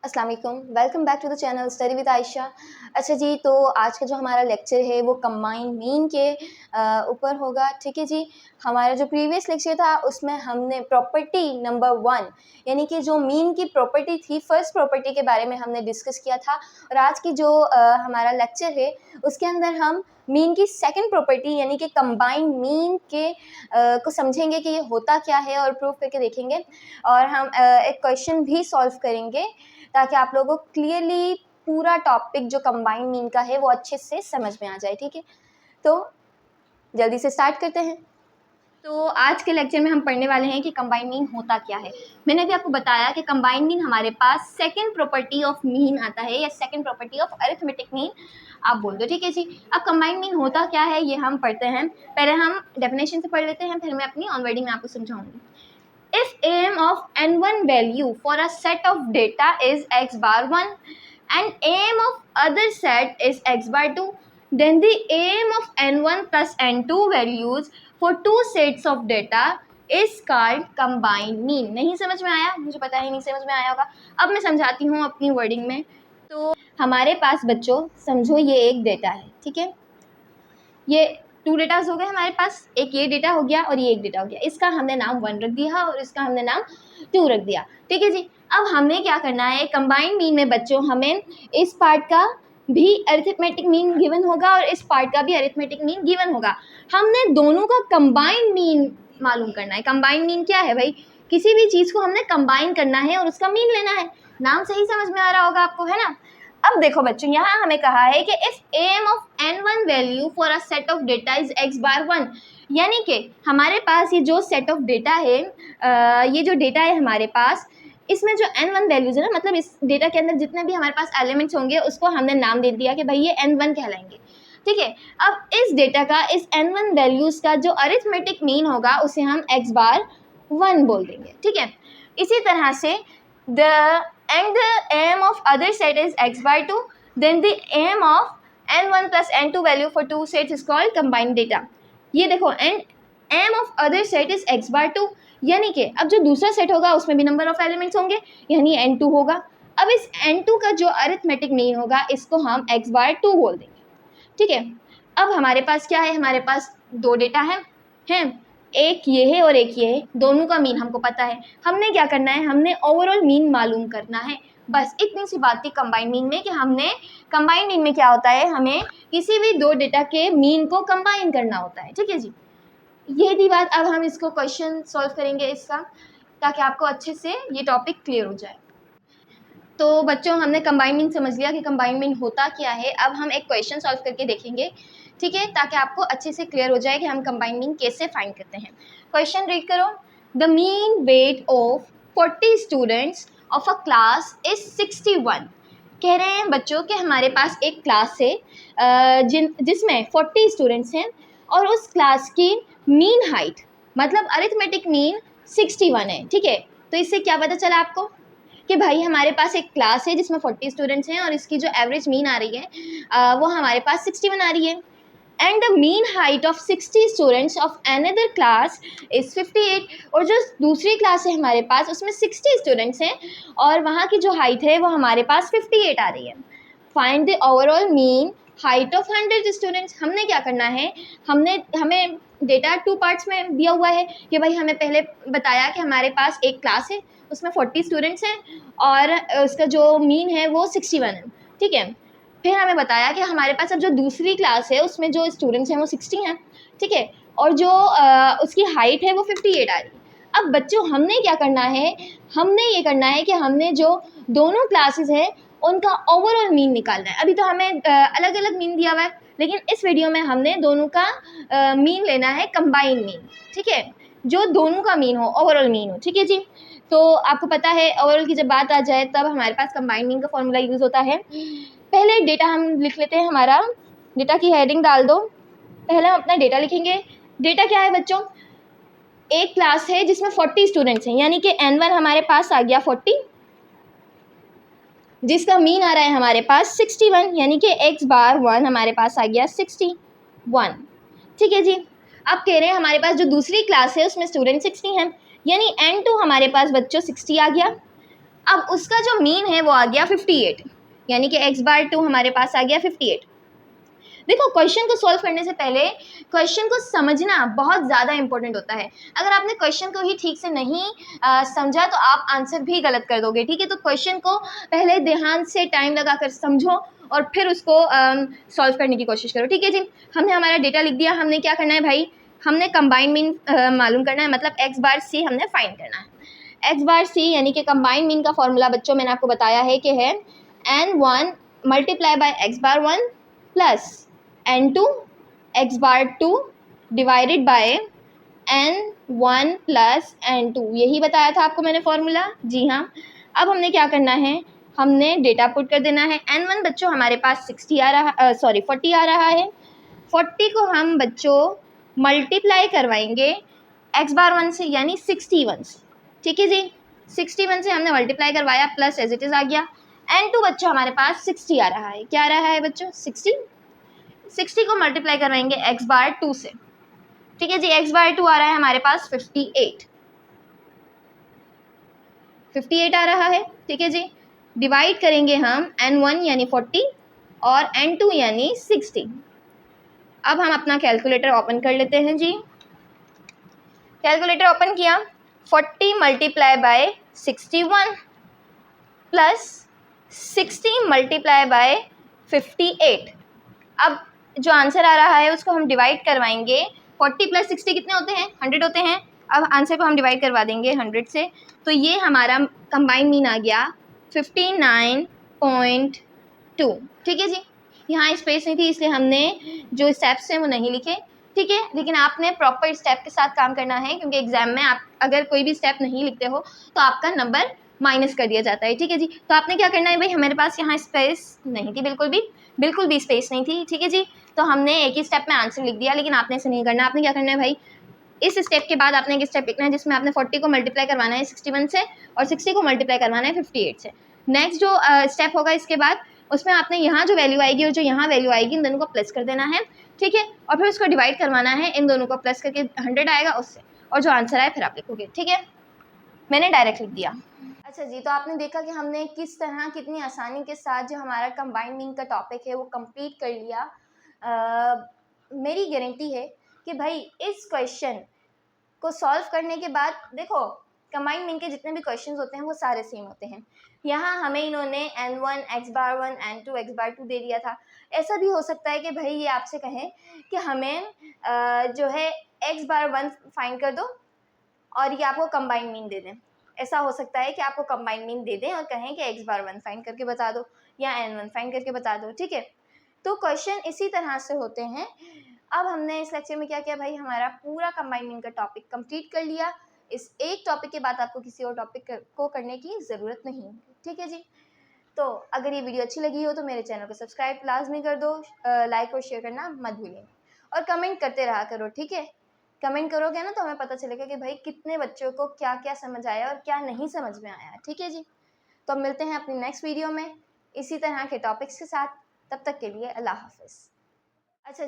अस्सलाम वालेकुम, welcome back to the channel study with Ayesha. अच्छा जी, तो आज का जो हमारा लेक्चर है वो कंबाइंड मीन के ऊपर होगा। ठीक है जी। हमारा जो प्रीवियस लेक्चर था उसमें हमने प्रॉपर्टी नंबर 1 यानी कि जो मीन की प्रॉपर्टी थी, फर्स्ट प्रॉपर्टी के बारे में हमने डिस्कस किया था। और आज की जो हमारा लेक्चर है उसके अंदर हम मीन की सेकंड प्रॉपर्टी यानी कि कंबाइंड मीन के को समझेंगे कि ये होता क्या है और प्रूव करके देखेंगे। और हम एक क्वेश्चन भी सॉल्व करेंगे ताकि आप लोगों को क्लियरली पूरा टॉपिक जो कंबाइंड मीन का है वो अच्छे से समझ में आ जाए। ठीक है, तो जल्दी से स्टार्ट करते हैं। तो आज के लेक्चर में हम पढ़ने वाले हैं कि कंबाइंड मीन होता क्या है। मैंने अभी आपको बताया कि कंबाइंड मीन हमारे पास सेकंड प्रॉपर्टी ऑफ मीन आता है या second property of arithmetic mean आप बोल दो। ठीक है जी। अब कंबाइंड मीन होता क्या है ये हम पढ़ते हैं। पहले हम डेफिनेशन से पढ़ लेते हैं, फिर मैं अपनी ऑन वर्डिंग में आपको समझाऊंगी। If aim of n1 value for a set of data is x bar 1 and aim of other set is x bar 2, then the aim of n1 plus n2 values for two sets of data is called combined mean। नहीं समझ में आया? मुझे पता है नहीं समझ में आया होगा। अब मैं समझाती हूँ अपनी वर्डिंग में। तो हमारे पास बच्चों समझो ये एक डेटा है। ठीक है, ये टू डेटाज हो गए हमारे पास, एक ये डेटा हो गया और ये एक डेटा हो गया। इसका हमने नाम 1 रख दिया और इसका हमने नाम 2 रख दिया। ठीक है जी। अब हमने क्या करना है, कंबाइंड मीन में बच्चों हमें इस पार्ट का भी अरिथमेटिक मीन गिवन होगा और इस पार्ट का भी अरिथमेटिक मीन गिवन होगा। हमने दोनों का कंबाइंड मीन मालूम करना है। कंबाइंड मीन क्या है भाई? किसी भी चीज़ को हमने कंबाइन करना है और उसका मीन लेना है। नाम से ही समझ में आ रहा होगा आपको, है ना। अब देखो बच्चों, यहाँ हमें कहा है कि if M of n1 value for a set of data is x bar 1, यानी कि हमारे पास ये जो सेट ऑफ डेटा है, ये जो डेटा है हमारे पास, इसमें जो n1 वैल्यूज है ना, मतलब इस डेटा के अंदर जितने भी हमारे पास एलिमेंट्स होंगे उसको हमने नाम दे दिया कि भाई ये n1 कहलाएंगे। ठीक है। अब इस डेटा का, इस n1 वैल्यूज का जो अरिथमेटिक मीन होगा उसे हम x बार 1 बोल देंगे। ठीक है। इसी तरह से and the aim of other set is x by 2, then the aim of n1 plus n2 value for two sets is called combined data। ये देखो, and aim of other set is x by 2, यानी कि अब जो दूसरा set होगा उसमें भी नंबर ऑफ एलिमेंट्स होंगे, यानी n2 होगा। अब इस n2 का जो अरिथमेटिक मीन होगा इसको हम x बार 2 बोल देंगे। ठीक है। अब हमारे पास क्या है, हमारे पास दो डेटा हैं, एक ये है और एक ये है। दोनों का मीन हमको पता है। हमने क्या करना है, हमने ओवरऑल मीन मालूम करना है। बस इतनी सी बात थी कंबाइंड मीन में कि हमने कंबाइंड मीन में क्या होता है, हमें किसी भी दो डेटा के मीन को कंबाइन करना होता है। ठीक है जी। ये थी बात। अब हम इसको क्वेश्चन सॉल्व करेंगे इसका, ताकि आपको अच्छे से ये टॉपिक क्लियर हो जाए। तो बच्चों हमने कंबाइंड मीन समझ लिया कि कंबाइंड मीन होता क्या है। अब हम एक क्वेश्चन सॉल्व करके देखेंगे। ठीक है, ताकि आपको अच्छे से क्लियर हो जाए कि हम कंबाइंड मीन कैसे फाइंड करते हैं। क्वेश्चन रीड करो। The mean weight of 40 students of a class is 61। कह रहे हैं बच्चों कि हमारे पास एक क्लास है जिसमें 40 स्टूडेंट्स हैं और उस क्लास की मीन हाइट मतलब अरिथमेटिक मीन 61 है। ठीक है, तो इससे क्या पता चला आपको कि भाई हमारे पास एक क्लास है जिसमें 40 स्टूडेंट्स हैं और इसकी जो एवरेज मीन आ रही है वो हमारे पास 61 आ रही है। And the mean height of 60 students of another class is 58। और जो दूसरी क्लास है हमारे पास उसमें 60 स्टूडेंट्स हैं और वहाँ की जो हाइट है वो हमारे पास 58 आ रही है। Find the overall mean height of 100 students. हमने क्या करना है, हमें डेटा 2 पार्ट्स में दिया हुआ है कि भाई हमें पहले बताया कि हमारे पास एक क्लास है उसमें 40 स्टूडेंट्स हैं और उसका जो मीन है वो 61 है। ठीक है। फिर हमें बताया कि हमारे पास अब जो दूसरी क्लास है उसमें जो स्टूडेंट्स हैं वो 60 हैं। ठीक है, और जो उसकी हाइट है वो 58 आ रही है। अब बच्चों हमने क्या करना है, हमने ये करना है कि हमने जो दोनों क्लासेस हैं उनका ओवरऑल मीन निकालना है। अभी तो हमें अलग अलग मीन दिया हुआ है, लेकिन इस वीडियो में हमने दोनों का मीन लेना है, कंबाइंड मीन। ठीक है, जो दोनों का मीन हो, ओवरऑल मीन हो। ठीक है जी। तो आपको पता है ओवरऑल की जब बात आ जाए तब हमारे पास कंबाइंड मीन का फॉर्मूला यूज़ होता है। पहले डेटा हम लिख लेते हैं, हमारा डेटा की हेडिंग डाल दो। पहले हम अपना डेटा लिखेंगे। डेटा क्या है बच्चों, एक क्लास है जिसमें 40 स्टूडेंट्स हैं, यानी कि n1 हमारे पास आ गया 40, जिसका मीन आ रहा है हमारे पास 61, यानी कि x बार 1 हमारे पास आ गया 61। ठीक है जी। अब कह रहे हैं हमारे पास जो दूसरी क्लास है उसमें स्टूडेंट 60 हैं, यानी n2 हमारे पास बच्चों 60 आ गया। अब उसका जो मीन है वो आ गया 58, यानी कि x/2 हमारे पास आ गया 58। देखो क्वेश्चन को सॉल्व करने से पहले क्वेश्चन को समझना बहुत ज़्यादा इंपॉर्टेंट होता है। अगर आपने क्वेश्चन को ही ठीक से नहीं समझा तो आप आंसर भी गलत कर दोगे, ठीक है। तो क्वेश्चन को पहले ध्यान से टाइम लगा कर समझो और फिर उसको सॉल्व करने की कोशिश करो, ठीक है जी। हमने हमारा डेटा लिख दिया, हमने क्या करना है भाई, हमने कंबाइन मीन मालूम करना है, मतलब x/c हमने फाइंड करना है। x/c यानी कि कंबाइन मीन का फॉर्मूला बच्चों मैंने आपको बताया है कि है n1 multiply by x/1 plus n2 x/2 divided by n1 plus n2, यही बताया था आपको मैंने फॉर्मूला, जी हाँ। अब हमने क्या करना है, हमने डेटा पुट कर देना है। n1 बच्चों हमारे पास 40 आ रहा है। 40 को हम बच्चों मल्टीप्लाई करवाएंगे x/1 से, यानी 61 से, ठीक है जी। 61 से हमने मल्टीप्लाई करवाया, प्लस एज इट इज़ आ गया। n2 बच्चों हमारे पास 60 आ रहा है, क्या आ रहा है बच्चों 60 को मल्टीप्लाई करवाएंगे x/2 से, ठीक है जी। x/2 आ रहा है हमारे पास 58 आ रहा है, ठीक है जी। डिवाइड करेंगे हम n1 यानी 40 और n2 यानी 60। अब हम अपना कैलकुलेटर ओपन कर लेते हैं जी। कैलकुलेटर ओपन किया, 40 multiply by 61 plus 60 multiply by 58। अब जो आंसर आ रहा है उसको हम डिवाइड करवाएंगे, 40 प्लस 60 कितने होते हैं, 100 होते हैं। अब आंसर को हम डिवाइड करवा देंगे 100 से, तो ये हमारा कंबाइन मीन आ गया 59.2, ठीक है जी। यहाँ स्पेस नहीं थी इसलिए हमने जो स्टेप्स हैं वो नहीं लिखे, ठीक है। लेकिन आपने प्रॉपर स्टेप के साथ काम करना है, क्योंकि एग्जाम में आप अगर कोई भी स्टेप नहीं लिखते हो तो आपका नंबर माइनस कर दिया जाता है, ठीक है जी। तो आपने क्या करना है भाई, हमारे पास यहाँ स्पेस नहीं थी, बिल्कुल भी स्पेस नहीं थी, ठीक है जी। तो हमने एक ही स्टेप में आंसर लिख दिया, लेकिन आपने ऐसे नहीं करना। आपने क्या करना है भाई, इस स्टेप के बाद आपने एक स्टेप लिखना है जिसमें आपने 40 को मल्टीप्लाई करवाना है 61 से और 60 को मल्टीप्लाई करवाना है 58 से। नेक्स्ट जो स्टेप होगा इसके बाद, उसमें आपने यहाँ जो वैल्यू आएगी और जो यहाँ वैल्यू आएगी, इन दोनों को प्लस कर देना है, ठीक है। और फिर उसको डिवाइड करवाना है, इन दोनों को प्लस करके 100 आएगा उससे, और जो आंसर आए फिर आप लिखोगे, ठीक है। मैंने डायरेक्ट लिख दिया। अच्छा जी, तो आपने देखा कि हमने किस तरह कितनी आसानी के साथ जो हमारा कंबाइंड मीन का टॉपिक है वो कंप्लीट कर लिया। मेरी गारंटी है कि भाई इस क्वेश्चन को सॉल्व करने के बाद, देखो कंबाइंड मीन के जितने भी क्वेश्चंस होते हैं वो सारे सेम होते हैं। यहाँ हमें इन्होंने n1 x/1 n2 x/2 दे दिया था। ऐसा भी हो सकता है कि भाई ये आपसे कहें कि हमें जो है x/1 फाइंड कर दो और ये आपको कंबाइंड मीन दे दें। ऐसा हो सकता है कि आपको कंबाइंड मीन दे दें और कहें कि x/1 फाइंड करके बता दो या n1 फाइंड करके बता दो, ठीक है। तो क्वेश्चन इसी तरह से होते हैं। अब हमने इस लेक्चर में क्या किया भाई, हमारा पूरा कंबाइंड मीन का टॉपिक कंप्लीट कर लिया। इस एक टॉपिक के बाद आपको किसी और टॉपिक को करने की ज़रूरत नहीं है, ठीक है जी। तो अगर ये वीडियो अच्छी लगी हो तो मेरे चैनल को सब्सक्राइब लाजमी कर दो, लाइक और शेयर करना मत भूलिए और कमेंट करते रहा करो, ठीक है। कमेंट करोगे ना तो हमें पता चलेगा कि भाई कितने बच्चों को क्या क्या समझ आया और क्या नहीं समझ में आया, ठीक है जी। तो अब मिलते हैं अपनी नेक्स्ट वीडियो में इसी तरह के टॉपिक्स के साथ। तब तक के लिए अल्लाह हाफिज़। अच्छा।